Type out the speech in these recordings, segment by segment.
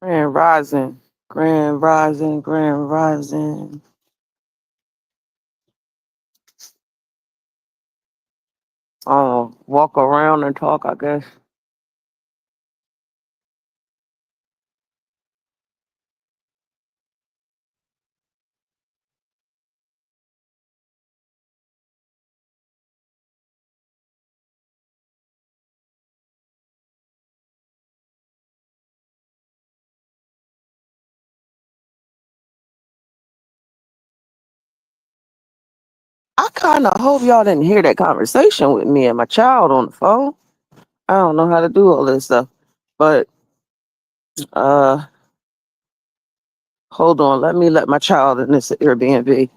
Grand Rising, Grand Rising, Grand Rising. Walk around and talk, I guess. I kind of hope y'all didn't hear that conversation with me and my child on the phone. I don't know how to do all this stuff, but uh, hold on. Let me let my child in this Airbnb.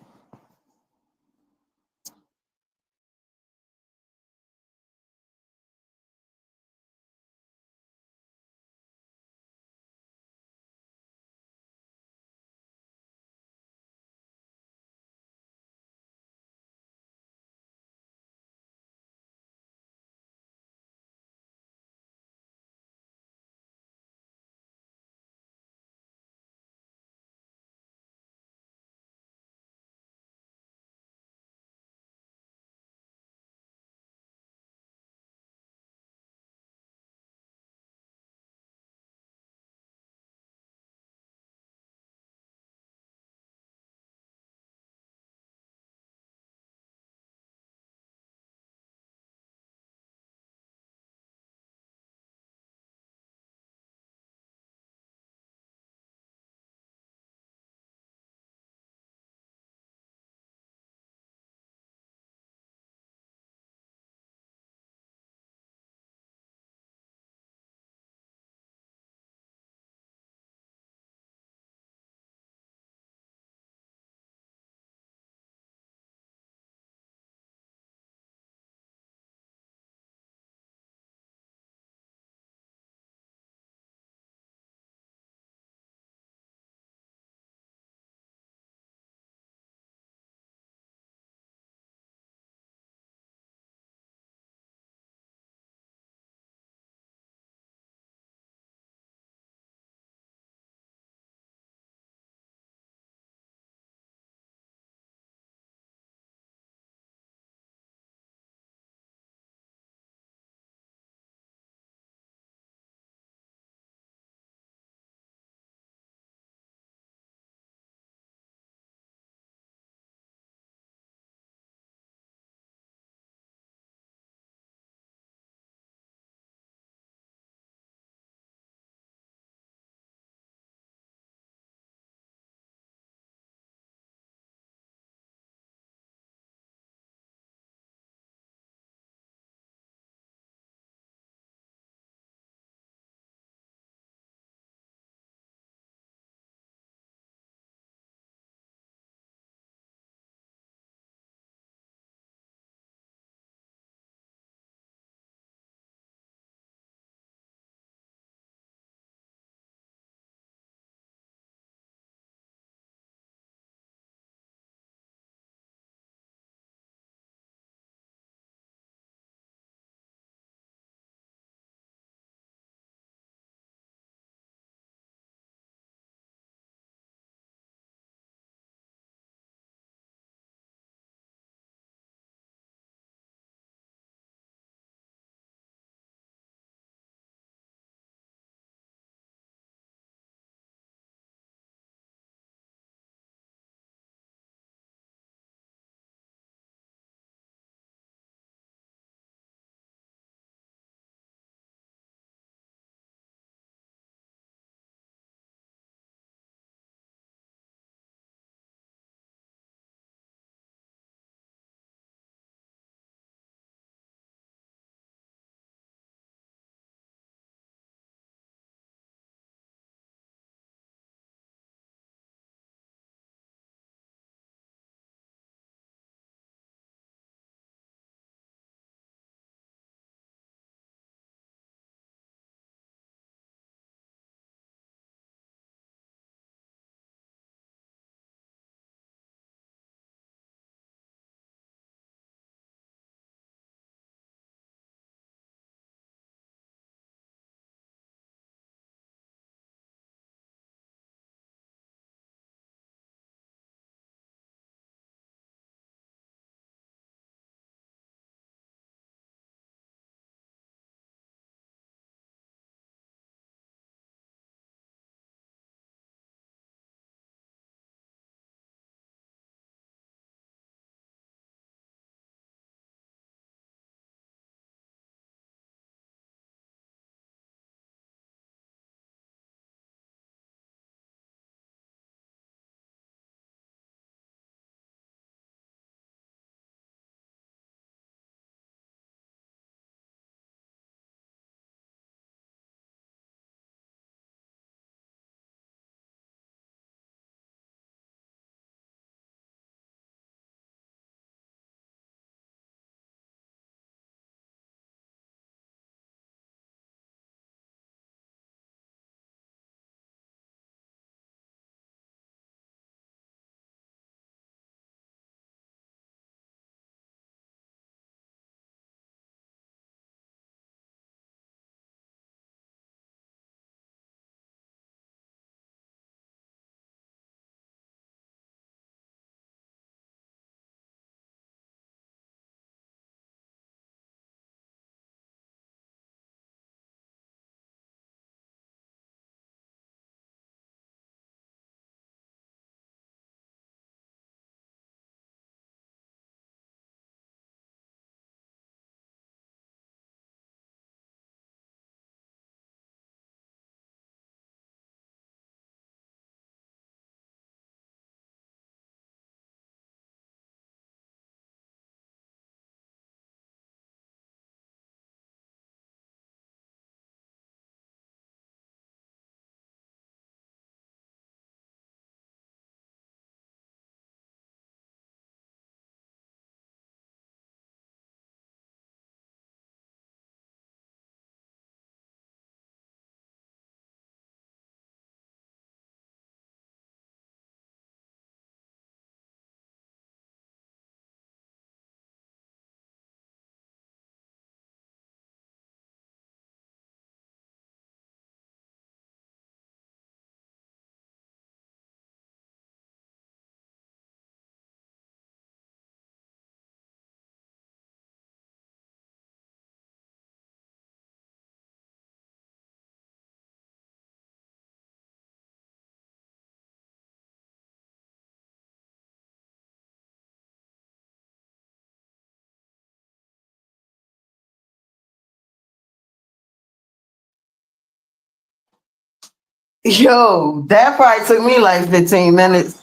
Yo, that probably took me like 15 minutes.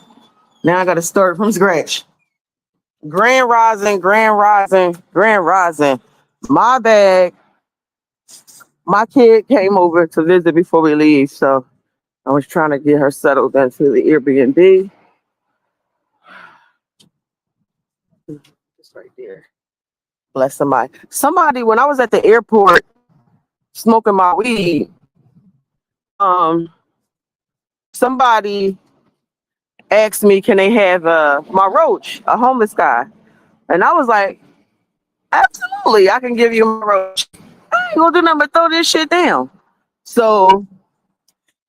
Now I got to start from scratch. Grand Rising, Grand Rising, Grand Rising. My bad. My kid came over to visit before we leave, so I was trying to get her settled into the Airbnb. It's right there. Bless somebody. Somebody, when I was at the airport smoking my weed, um, somebody asked me, "Can they have my roach?" A homeless guy, and I was like, "Absolutely, I can give you my roach. I ain't gonna do nothing but throw this shit down." So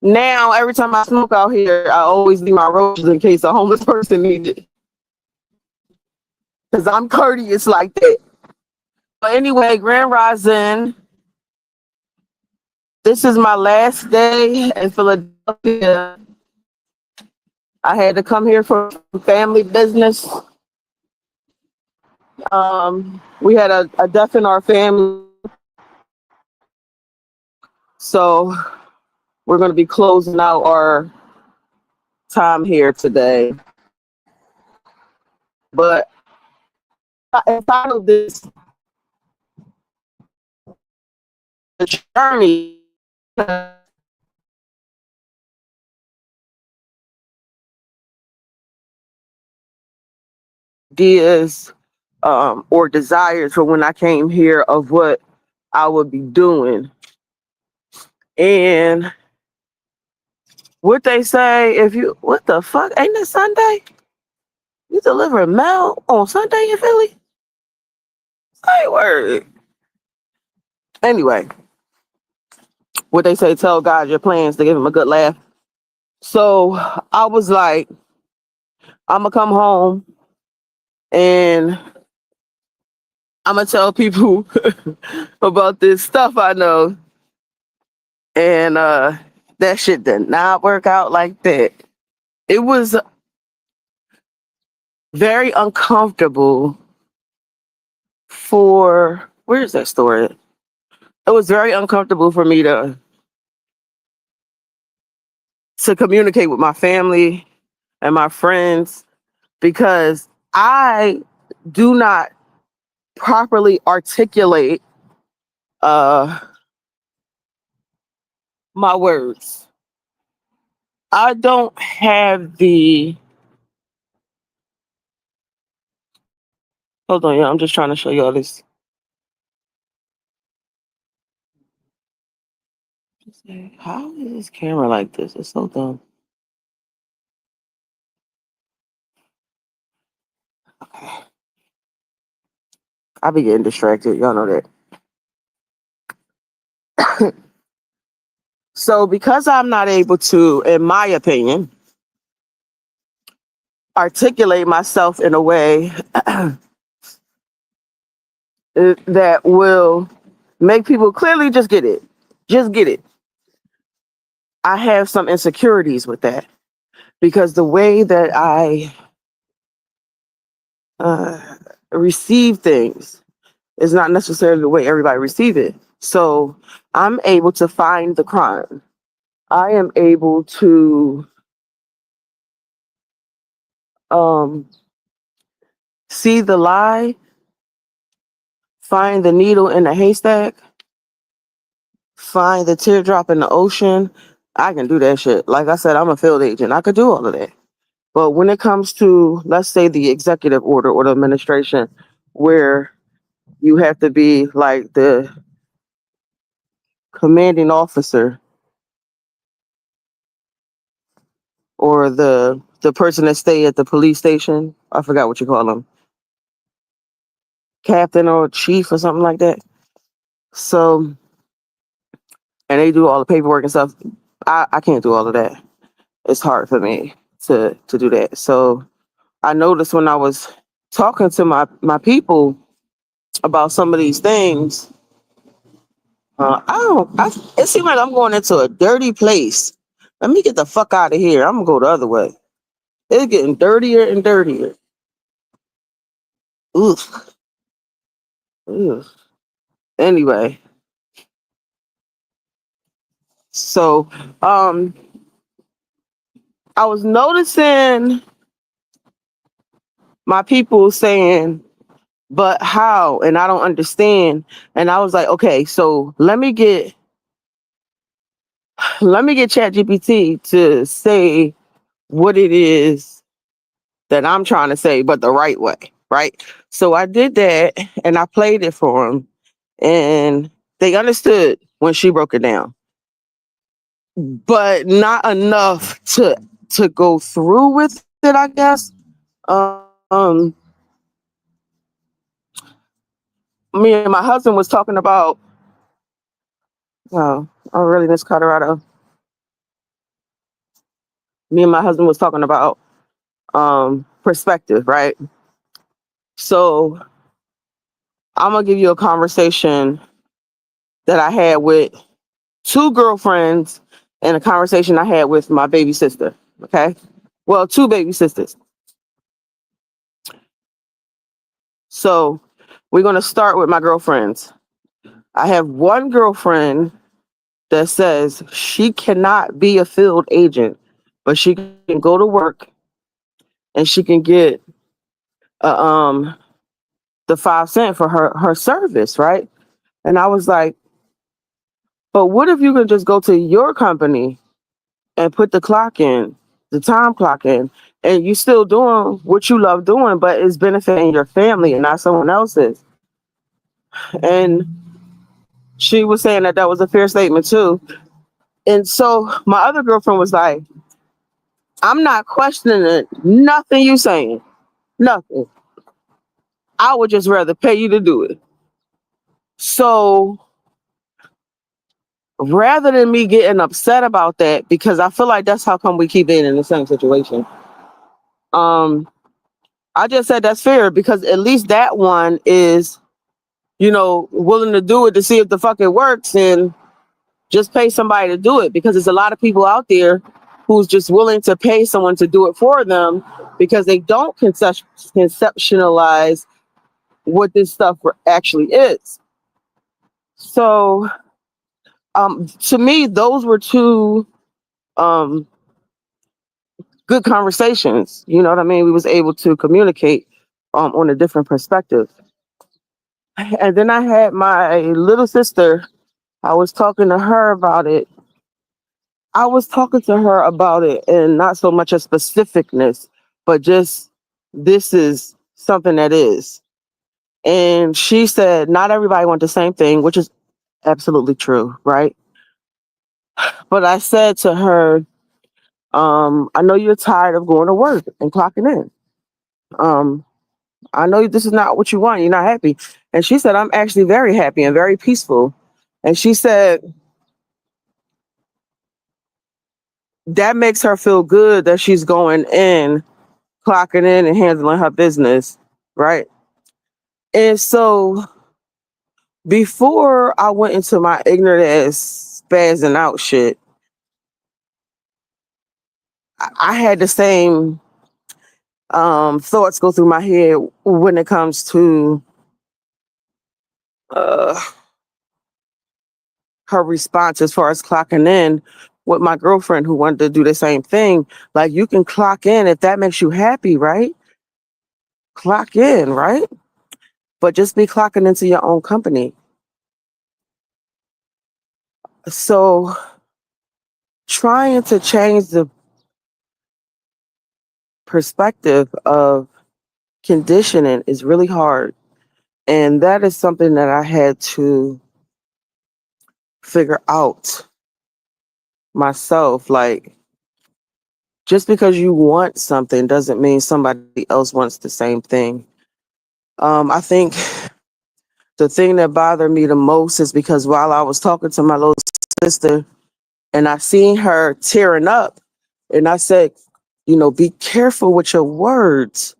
now every time I smoke out here, I always leave my roaches in case a homeless person needs it, because I'm courteous like that. But anyway, Grand Rising. This is my last day in Philadelphia. I had to come here for family business. We had a death in our family, so we're going to be closing out our time here today. But I entitled this "The Journey." Ideas or desires for when I came here of what I would be doing. And what they say, if you, what the fuck, ain't it Sunday? You deliver mail on Sunday in Philly? Say word. Anyway, what they say, tell God your plans to give him a good laugh. So I was like, I'm gonna come home and I'm gonna tell people about this stuff I know. And that shit did not work out like that. It was very uncomfortable for, where's that story? It was very uncomfortable for me to communicate with my family and my friends because I do not properly articulate uh my words. I don't have the, hold on, yeah, I'm just trying to show y'all this. How is this camera like this? It's so dumb. I be getting distracted. Y'all know that. So because I'm not able to, in my opinion, articulate myself in a way that will make people clearly just get it. Just get it. I have some insecurities with that because the way that I uh, receive things is not necessarily the way everybody receive it. So I'm able to find the crime. I am able to um, see the lie, find the needle in the haystack, find the teardrop in the ocean. I can do that shit. Like I said, I'm a field agent. I could do all of that. But when it comes to, let's say, the executive order or the administration, where you have to be like the commanding officer or the person that stay at the police station. I forgot what you call them, captain or chief or something like that. So, and they do all the paperwork and stuff. I can't do all of that. It's hard for me to do that. So I noticed when I was talking to my people about some of these things, I don't. It seems like I'm going into a dirty place. Let me get the fuck out of here. I'm gonna go the other way. It's getting dirtier and dirtier. Oof. Ugh. Anyway, so um, I was noticing my people saying, but how? And I don't understand. And I was like, okay, so let me get ChatGPT to say what it is that I'm trying to say, but the right way, right? So I did that and I played it for them, and they understood when she broke it down, but not enough to go through with it, I guess. Um, Me and my husband was talking about. Oh, really, Miss Colorado. Me and my husband was talking about perspective, right? So I'm gonna give you a conversation that I had with two girlfriends and a conversation I had with my baby sister. Okay. Well, two baby sisters. So we're going to start with my girlfriends. I have one girlfriend that says she cannot be a field agent, but she can go to work and she can get uh, um the 5 cent for her service, right? And I was like, but what if you could just go to your company and put the clock in, the time clock in, and you still doing what you love doing, but it's benefiting your family and not someone else's. And she was saying that that was a fair statement too. And so my other girlfriend was like, I'm not questioning it, nothing you saying, nothing. I would just rather pay you to do it. So rather than me getting upset about that, because I feel like that's how come we keep being in the same situation. Um, I just said that's fair because at least that one is, willing to do it to see if the fuck it works and just pay somebody to do it, because there's a lot of people out there who's just willing to pay someone to do it for them because they don't conceptualize what this stuff actually is. So to me, those were two um, good conversations. You know what I mean? We was able to communicate on a different perspective. And then I had my little sister. I was talking to her about it. I was talking to her about it, and not so much a specificness, but just this is something that is. And she said, not everybody wants the same thing, which is absolutely true, right? But I said to her, I know you're tired of going to work and clocking in. Um, I know this is not what you want. You're not happy. And she said, I'm actually very happy and very peaceful. And she said, that makes her feel good that she's going in, clocking in and handling her business, right? And so before I went into my ignorant ass spazzing out shit, I had the same thoughts go through my head when it comes to uh, her response as far as clocking in with my girlfriend who wanted to do the same thing. Like, you can clock in if that makes you happy, right? Clock in, right? But just be clocking into your own company. So trying to change the perspective of conditioning is really hard. And that is something that I had to figure out myself. Like, just because you want something doesn't mean somebody else wants the same thing. I think the thing that bothered me the most is because while I was talking to my little sister and I seen her tearing up, and I said, be careful with your words.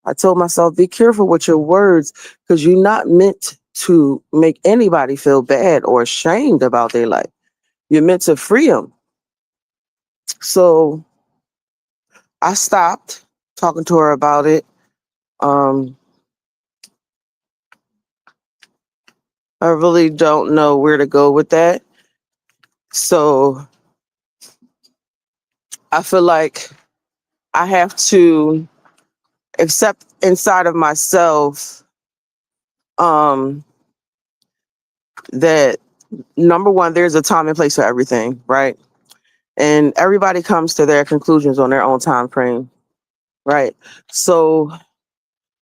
I told myself, be careful with your words, because you're not meant to make anybody feel bad or ashamed about their life. You're meant to free them. So I stopped talking to her about it. Um, I really don't know where to go with that. So I feel like I have to accept inside of myself um that number one, there's a time and place for everything, right? And everybody comes to their conclusions on their own time frame, right? So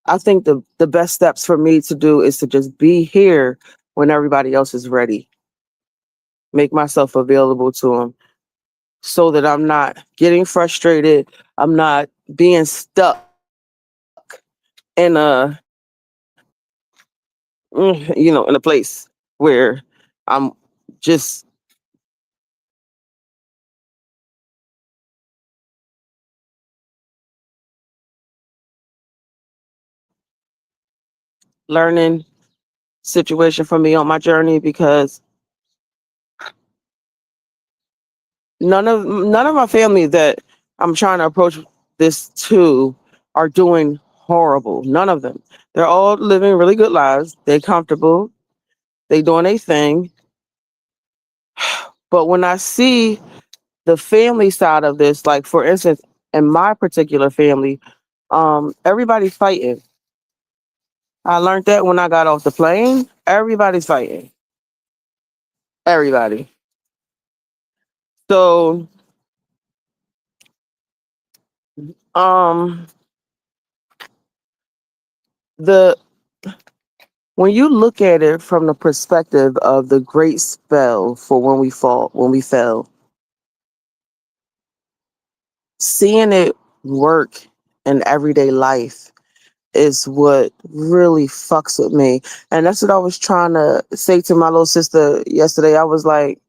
I think the best steps for me to do is to just be here when everybody else is ready, make myself available to them so that I'm not getting frustrated. I'm not being stuck in in a place where I'm just learning situation for me on my journey because none of my family that I'm trying to approach this to are doing horrible. None of them. They're all living really good lives. They're comfortable. They doing a thing. But when I see the family side of this, like for instance, in my particular family, everybody's fighting. I learned that when I got off the plane. Everybody's fighting. Everybody. So um the when you look at it from the perspective of the great spell for when we fell, seeing it work in everyday life is what really fucks with me. And that's what I was trying to say to my little sister yesterday. I was like,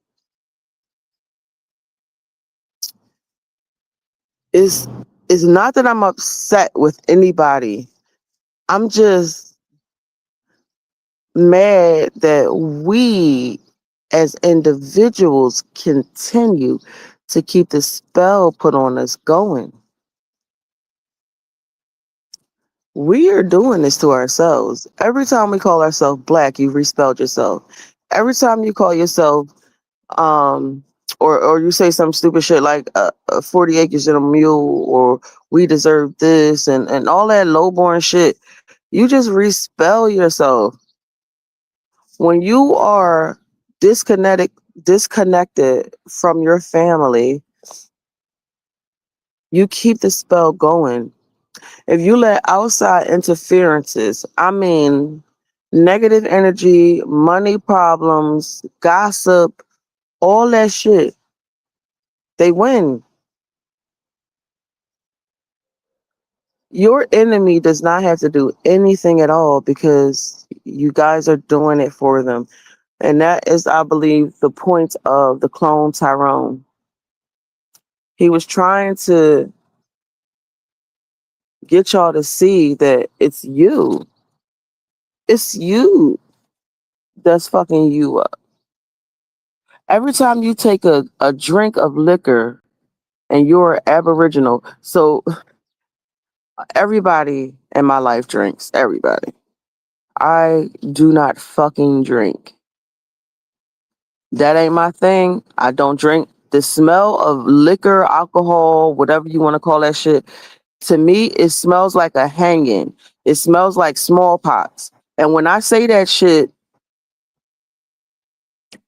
it's it's not that I'm upset with anybody. I'm just mad that we as individuals continue to keep the spell put on us going. We are doing this to ourselves. Every time we call ourselves black, you respelled yourself. Every time you call yourself um or you say some stupid shit like 40 acres and a mule or we deserve this and all that lowborn shit, you just respell yourself. When you are disconnected disconnected from your family, you keep the spell going. If you let outside interferences, I mean negative energy, money problems, gossip, all that shit, they win. Your enemy does not have to do anything at all because you guys are doing it for them. And that is, I believe, the point of the clone Tyrone. He was trying to get y'all to see that it's you. It's you that's fucking you up. Every time you take a drink of liquor and you're Aboriginal, so everybody in my life drinks. Everybody. I do not fucking drink. That ain't my thing. I don't drink. The smell of liquor, alcohol, whatever you want to call that shit, to me, it smells like a hanging. It smells like smallpox. And when I say that shit,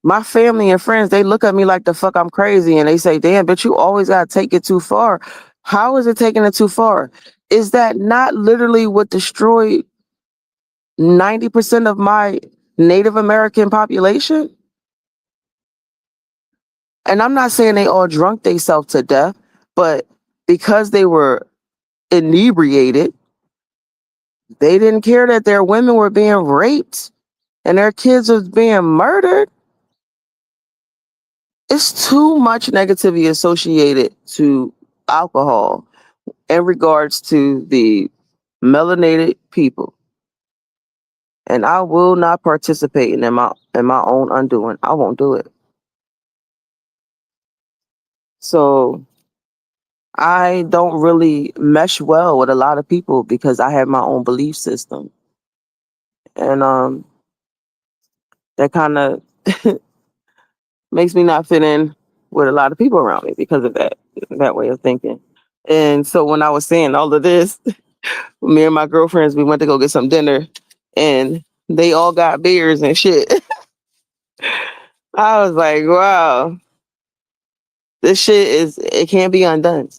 my family and friends, they look at me like the fuck I'm crazy and they say, damn, but you always gotta take it too far. How is it taking it too far? Is that not literally what destroyed 90% of my Native American population? And I'm not saying they all drunk themselves to death, but because they were inebriated, they didn't care that their women were being raped and their kids was being murdered. It's too much negativity associated to alcohol in regards to the melanated people. And I will not participate in my own undoing. I won't do it. So I don't really mesh well with a lot of people because I have my own belief system. And that kind of makes me not fit in with a lot of people around me because of that. that way of thinking. And so when I was saying all of this, me and my girlfriends, we went to go get some dinner, and they all got beers and shit. I was like, wow, this shit it can't be undone.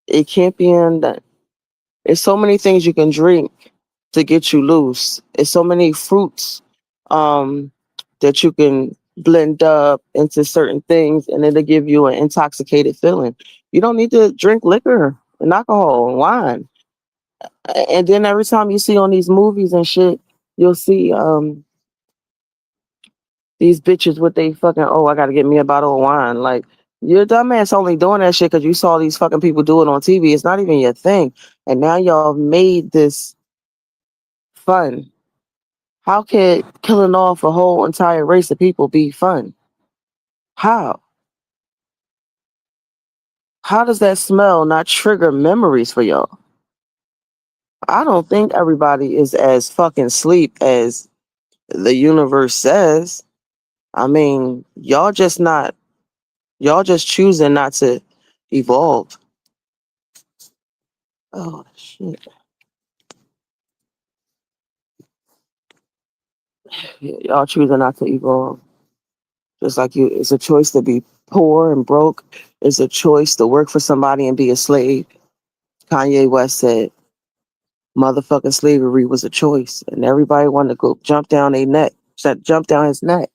It can't be undone. There's so many things you can drink to get you loose. There's so many fruits um, that you can blend up into certain things, and it'll give you an intoxicated feeling. You don't need to drink liquor and alcohol and wine. And then every time you see on these movies and shit, you'll see these bitches with they fucking, oh, I gotta get me a bottle of wine. Like, your dumbass only doing that shit because you saw these fucking people do it on TV. It's not even your thing. And now y'all made this fun. How can killing off a whole entire race of people be fun? How? How does that smell not trigger memories for y'all? I don't think everybody is as fucking sleep as the universe says. I mean, y'all just choosing not to evolve. Oh shit. Y'all choosing not to evolve. Just like you, it's a choice to be poor and broke. It's a choice to work for somebody and be a slave. Kanye West said, motherfucking slavery was a choice. And everybody wanted to go jump down their neck. Jump down his neck.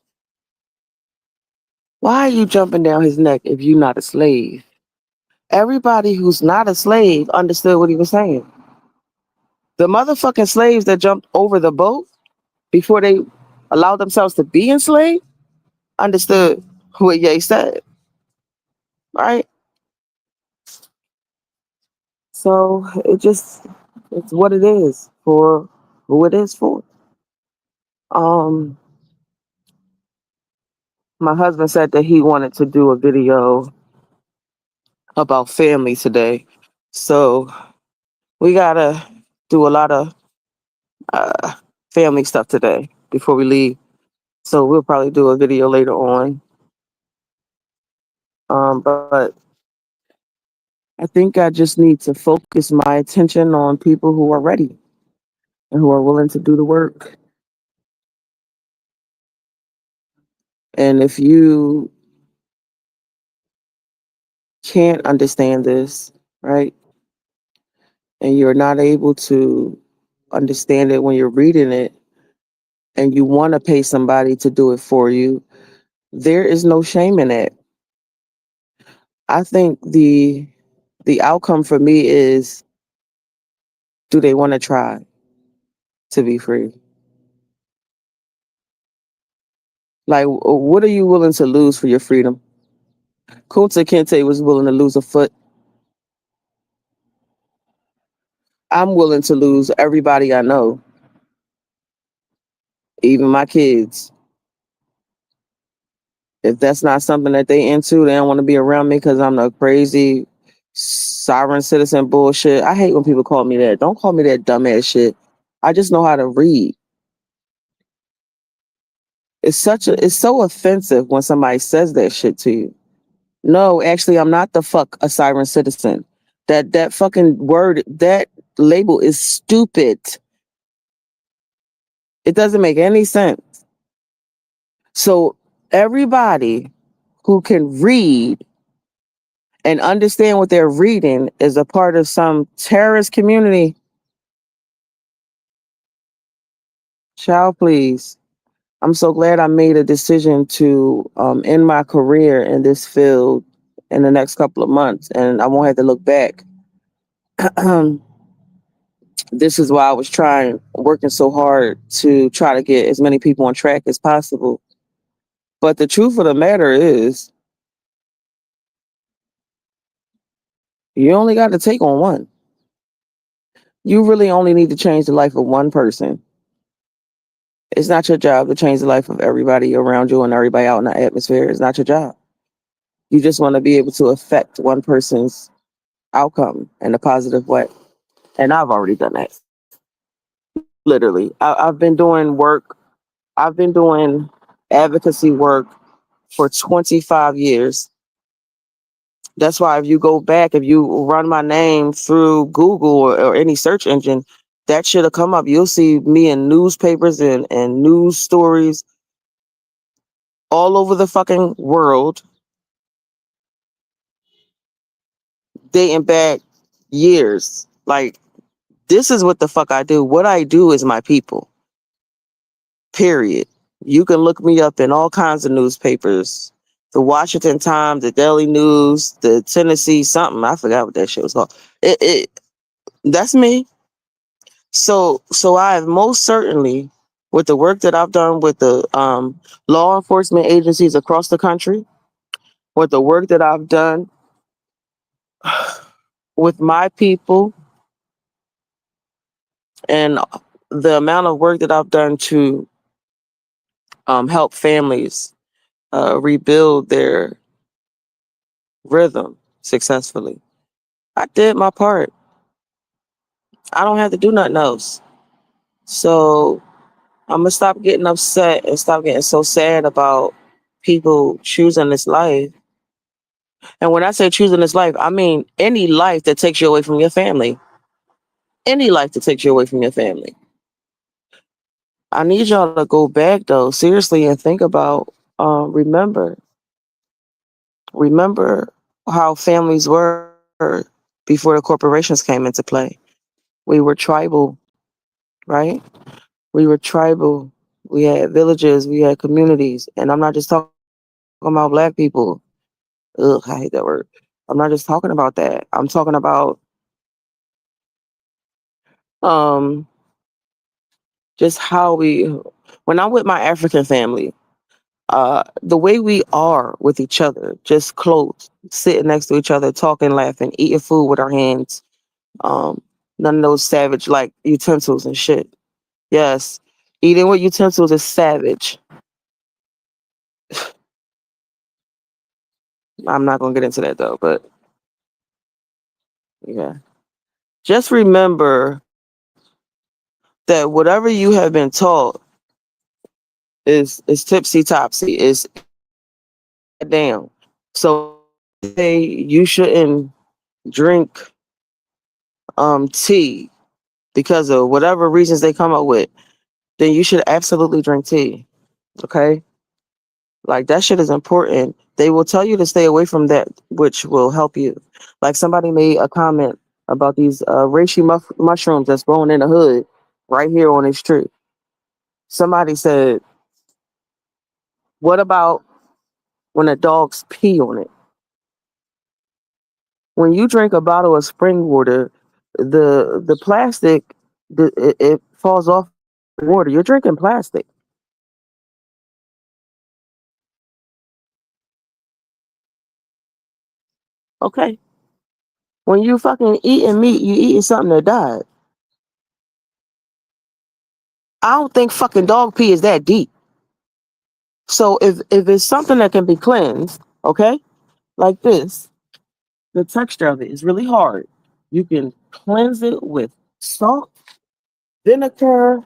Why are you jumping down his neck if you're not a slave? Everybody who's not a slave understood what he was saying. The motherfucking slaves that jumped over the boat before they allowed themselves to be enslaved understood what Ye said, right? So it's what it is for who it is for. Um, my husband said that he wanted to do a video about family today, so we gotta do a lot of uh, family stuff today before we leave. So we'll probably do a video later on. But I think I just need to focus my attention on people who are ready and who are willing to do the work. And if you can't understand this, right, and you're not able to understand it when you're reading it, and you want to pay somebody to do it for you, there is no shame in it. I think the outcome for me is, do they want to try to be free? Like, what are you willing to lose for your freedom? Kunta Kinte was willing to lose a foot. I'm willing to lose everybody I know, even my kids. If that's not something that they into, they don't want to be around me because I'm a crazy sovereign citizen bullshit. I hate when people call me that. Don't call me that dumbass shit. I just know how to read. It's so offensive when somebody says that shit to you. No, actually, I'm not the fuck a siren citizen. That fucking word, that label is stupid. It doesn't make any sense. So everybody who can read and understand what they're reading is a part of some terrorist community. Child, please. I'm so glad I made a decision to end my career in this field in the next couple of months, and I won't have to look back. This is why I was working so hard to try to get as many people on track as possible. But the truth of the matter is, you only got to take on one. You really only need to change the life of one person. It's not your job to change the life of everybody around you and everybody out in the atmosphere. It's not your job. You just want to be able to affect one person's outcome in a positive way. And I've already done that. Literally. I've been doing work. I've been doing advocacy work for 25 years. That's why if you go back, if you run my name through Google or any search engine, that should have come up. You'll see me in newspapers and news stories all over the fucking world, dating back years. Like, this is what the fuck I do. What I do is my people. Period. You can look me up in all kinds of newspapers. The Washington Times, the Daily News, the Tennessee something. I forgot what that shit was called. It that's me. So I have most certainly, with the work that I've done with the law enforcement agencies across the country, with the work that I've done with my people, and the amount of work that I've done to help families rebuild their rhythm successfully. I did my part. I don't have to do nothing else. So I'm gonna stop getting upset and stop getting so sad about people choosing this life. And when I say choosing this life, I mean any life that takes you away from your family. Any life that takes you away from your family. I need y'all to go back though, seriously, and think about remember how families were before the corporations came into play. We were tribal, right? We were tribal. We had villages, we had communities. And I'm not just talking about black people. Ugh, I hate that word. I'm not just talking about that. I'm talking about um just how we when I'm with my African family, the way we are with each other, just close, sitting next to each other, talking, laughing, eating food with our hands. Um, None of those savage like utensils and shit. Yes, eating with utensils is savage. I'm not gonna get into that though, but yeah. Just remember that whatever you have been taught is tipsy topsy, is down. So if they say you shouldn't drink tea because of whatever reasons they come up with, then you should absolutely drink tea. Okay? Like that shit is important. They will tell you to stay away from that which will help you. Like somebody made a comment about these reishi mushrooms that's growing in the hood right here on this tree. Somebody said, what about when the dogs pee on it? When you drink a bottle of spring water, the plastic it falls off the water. You're drinking plastic. Okay. When you fucking eating meat, you eating something that died. I don't think fucking dog pee is that deep. So if it's something that can be cleansed, okay, like this, the texture of it is really hard. You can cleanse it with salt, vinegar,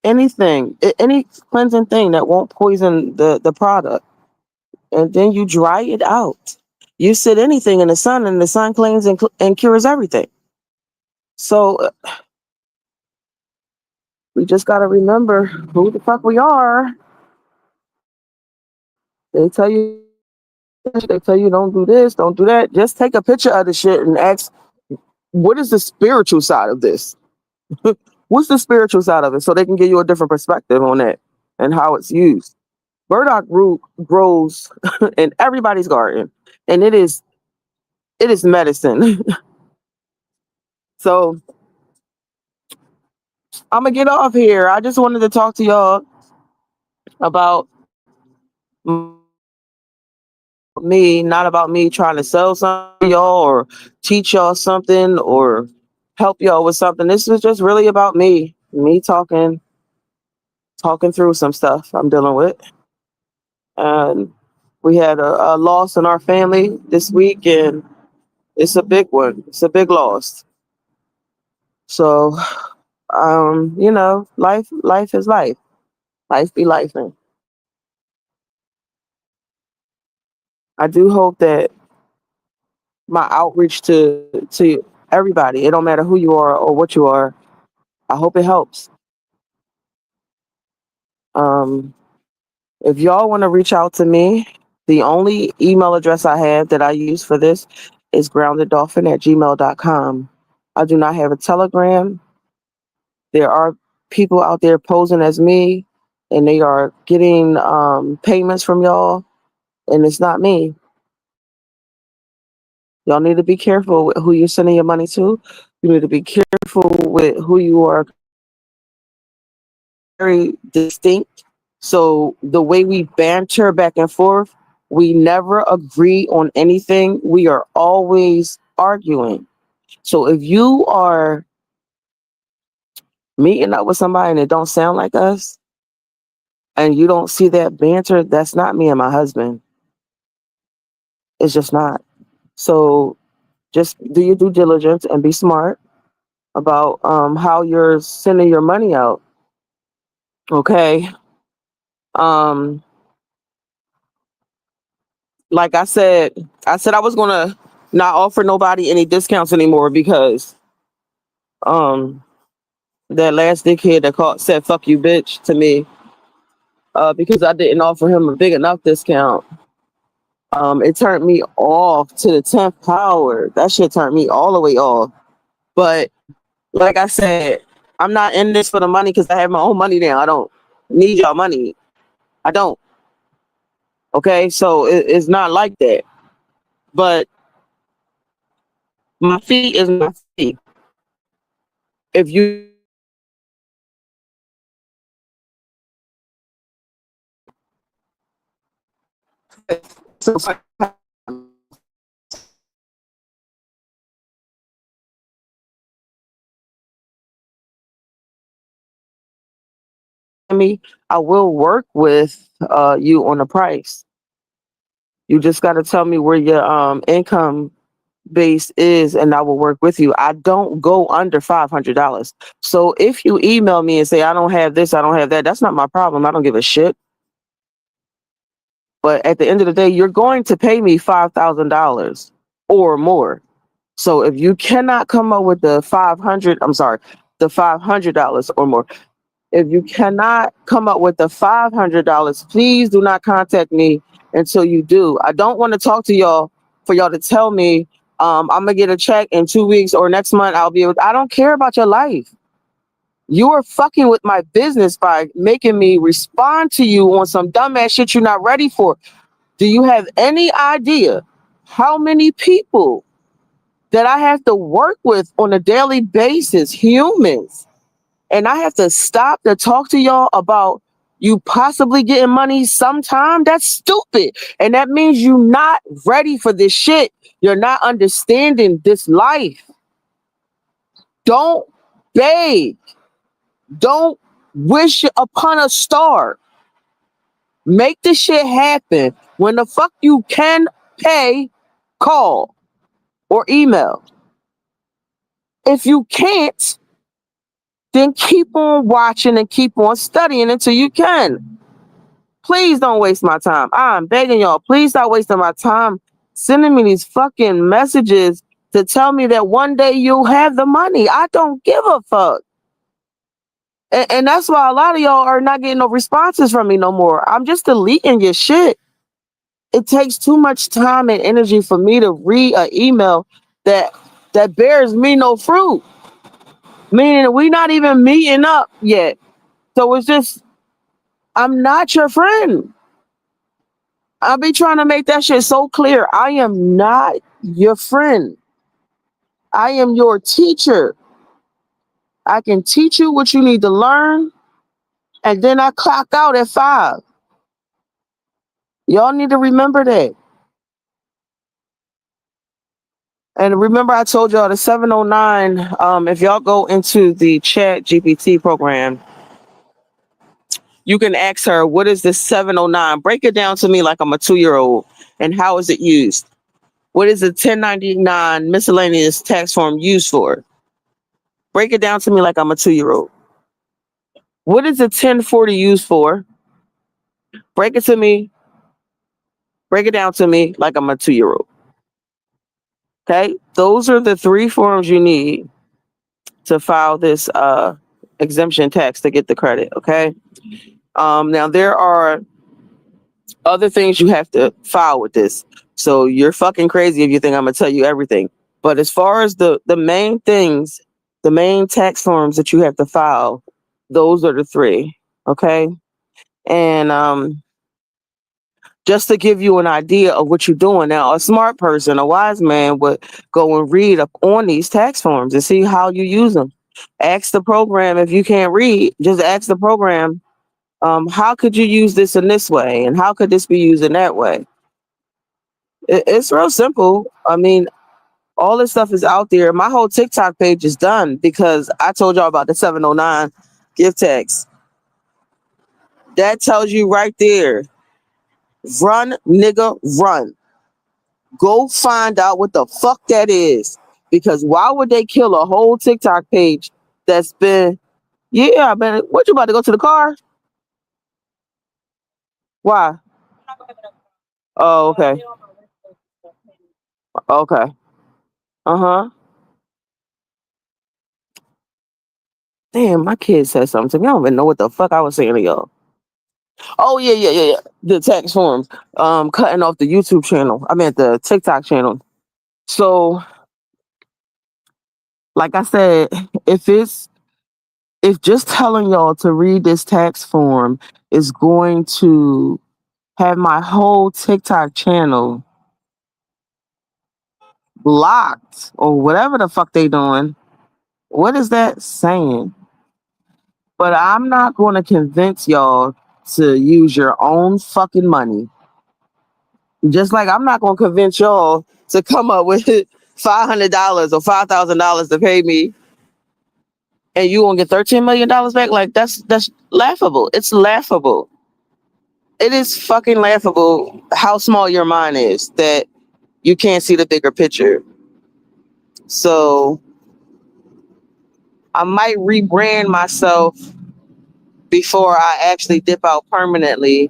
anything, any cleansing thing that won't poison the product, and then you dry it out. You sit anything in the sun, and the sun cleans and cures everything. So we just got to remember who the fuck we are. They tell you don't do this, they tell you don't do this, don't do that. Just take a picture of the shit and ask, what is the spiritual side of this? What's the spiritual side of it? So they can give you a different perspective on that and how it's used. Burdock root grows in everybody's garden, and it is medicine. So I'm gonna get off here. I just wanted to talk to y'all about me, not about me trying to sell something to y'all or teach y'all something or help y'all with something. This is just really about me talking through some stuff I'm dealing with. And we had a loss in our family this week, and it's a big one. It's a big loss. So, life is life. Life be life. I do hope that my outreach to everybody, it don't matter who you are or what you are, I hope it helps. Um, if y'all want to reach out to me, the only email address I have that I use for this is groundeddolphin@gmail.com. I do not have a Telegram. There are people out there posing as me, and they are getting payments from y'all, and it's not me. Y'all need to be careful with who you're sending your money to. You need to be careful with who you are. Very distinct. So the way we banter back and forth, we never agree on anything. We are always arguing. So if you are meeting up with somebody and it don't sound like us, and you don't see that banter, that's not me and my husband. It's just not. So just do your due diligence and be smart about how you're sending your money out. Okay. Um, like I said I was gonna not offer nobody any discounts anymore because um that last dickhead that called said fuck you bitch to me because I didn't offer him a big enough discount. It turned me off to the 10th power. That shit turned me all the way off. But like I said, I'm not in this for the money because I have my own money now. I don't need y'all money. I don't. Okay, so it's not like that. But my fee is my fee. If you so me, I will work with you on the price. You just got to tell me where your income base is, and I will work with you. I don't go under $500. So if you email me and say I don't have this, I don't have that, that's not my problem. I don't give a shit. But at the end of the day, you're going to pay me $5,000 or more. So if you cannot come up with the 500, I'm sorry, the $500 or more. If you cannot come up with the $500, please do not contact me until you do. I don't want to talk to y'all for y'all to tell me I'm gonna get a check in 2 weeks or next month. I'll be able. I don't care about your life. You are fucking with my business by making me respond to you on some dumbass shit you're not ready for. Do you have any idea how many people that I have to work with on a daily basis, humans, and I have to stop to talk to y'all about you possibly getting money sometime? That's stupid. And that means you're not ready for this shit. You're not understanding this life. Don't beg. Don't wish upon a star. Make the shit happen. When the fuck you can pay, call or email. If you can't, then keep on watching and keep on studying until you can. Please don't waste my time. I'm begging y'all, please stop wasting my time sending me these fucking messages to tell me that one day you'll have the money. I don't give a fuck. And that's why a lot of y'all are not getting no responses from me no more. I'm just deleting your shit. It takes too much time and energy for me to read an email that bears me no fruit. Meaning we not even meeting up yet. So it's just I'm not your friend. I'll be trying to make that shit so clear. I am not your friend. I am your teacher. I can teach you what you need to learn, and then I clock out at 5. Y'all need to remember that. And remember, I told y'all the 709. If y'all go into the Chat GPT program, you can ask her, "What is this 709? Break it down to me like I'm a 2-year-old, and how is it used? What is the 1099 miscellaneous tax form used for? Break it down to me like I'm a 2-year-old. What is the 1040 used for? Break it to me Break it down to me like I'm a 2-year old. Okay, those are the 3 forms you need to file this exemption tax to get the credit. Okay. Now there are other things you have to file with this. So you're fucking crazy if you think I'm gonna tell you everything. But as far as the main things, the main tax forms that you have to file, those are the 3. Okay. And just to give you an idea of what you're doing now, a smart person, a wise man would go and read up on these tax forms and see how you use them. Ask the program if you can't read, just ask the program, how could you use this in this way? And how could this be used in that way? It's real simple. I mean, all this stuff is out there. My whole TikTok page is done because I told y'all about the 709 gift tax. That tells you right there. Run, nigga, run. Go find out what the fuck that is. Because why would they kill a whole TikTok page that's been, yeah, man, what you about to go to the car? Why? Oh, okay. Okay. Uh-huh. Damn, my kid said something to me. I don't even know what the fuck I was saying to y'all. Oh yeah, yeah, yeah, yeah. The tax forms. Cutting off the YouTube channel. I mean the TikTok channel. So, like I said, if just telling y'all to read this tax form is going to have my whole TikTok channel blocked or whatever the fuck they doing, what is that saying? But I'm not going to convince y'all to use your own fucking money. Just like I'm not going to convince y'all to come up with $500 or $5,000 to pay me, and you won't get $13 million back. Like that's laughable. It's laughable. It is fucking laughable how small your mind is that you can't see the bigger picture. So I might rebrand myself before I actually dip out permanently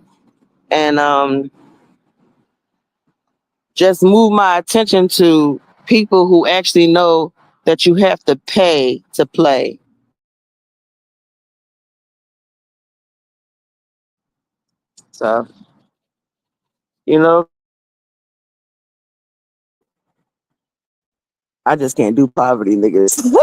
and just move my attention to people who actually know that you have to pay to play. So, you know, I just can't do poverty, niggas.